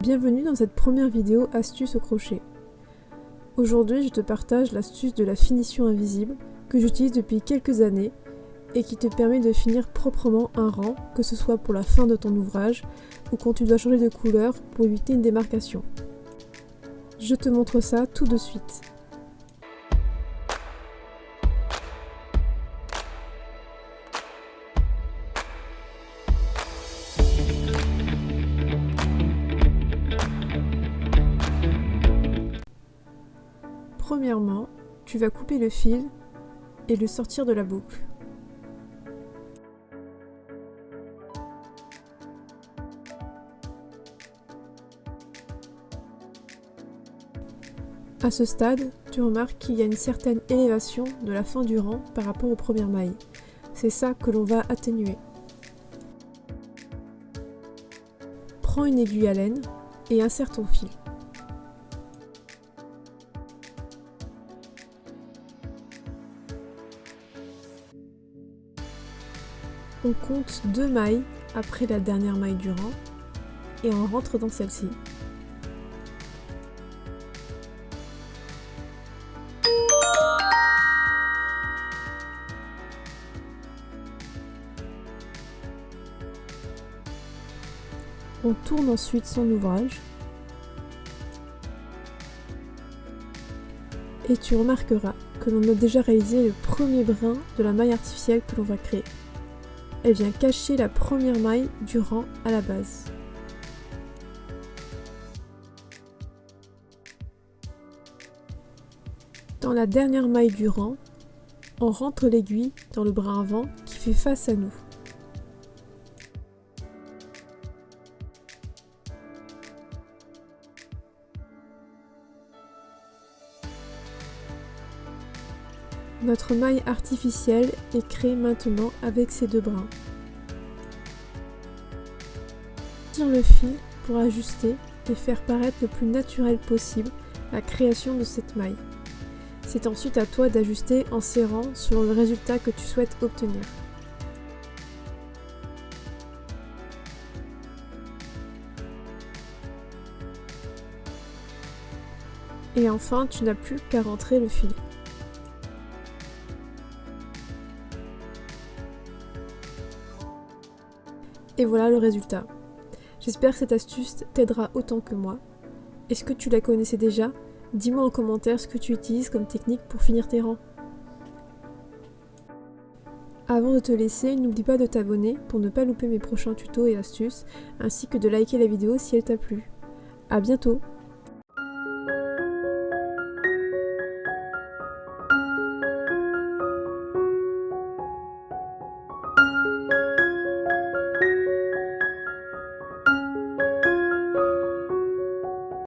Bienvenue dans cette première vidéo astuce au crochet. Aujourd'hui, je te partage l'astuce de la finition invisible que j'utilise depuis quelques années et qui te permet de finir proprement un rang, que ce soit pour la fin de ton ouvrage ou quand tu dois changer de couleur pour éviter une démarcation. Je te montre ça tout de suite. Premièrement, tu vas couper le fil et le sortir de la boucle. À ce stade, tu remarques qu'il y a une certaine élévation de la fin du rang par rapport aux premières mailles. C'est ça que l'on va atténuer. Prends une aiguille à laine et insère ton fil. On compte 2 mailles après la dernière maille du rang et on rentre dans celle-ci. On tourne ensuite son ouvrage et tu remarqueras que l'on a déjà réalisé le premier brin de la maille artificielle que l'on va créer. Elle vient cacher la première maille du rang à la base. Dans la dernière maille du rang, on rentre l'aiguille dans le brin avant qui fait face à nous. Notre maille artificielle est créée maintenant avec ces 2 brins. Tire le fil pour ajuster et faire paraître le plus naturel possible la création de cette maille. C'est ensuite à toi d'ajuster en serrant selon le résultat que tu souhaites obtenir. Et enfin, tu n'as plus qu'à rentrer le fil. Et voilà le résultat. J'espère que cette astuce t'aidera autant que moi. Est-ce que tu la connaissais déjà? Dis-moi en commentaire ce que tu utilises comme technique pour finir tes rangs. Avant de te laisser, n'oublie pas de t'abonner pour ne pas louper mes prochains tutos et astuces, ainsi que de liker la vidéo si elle t'a plu. À bientôt!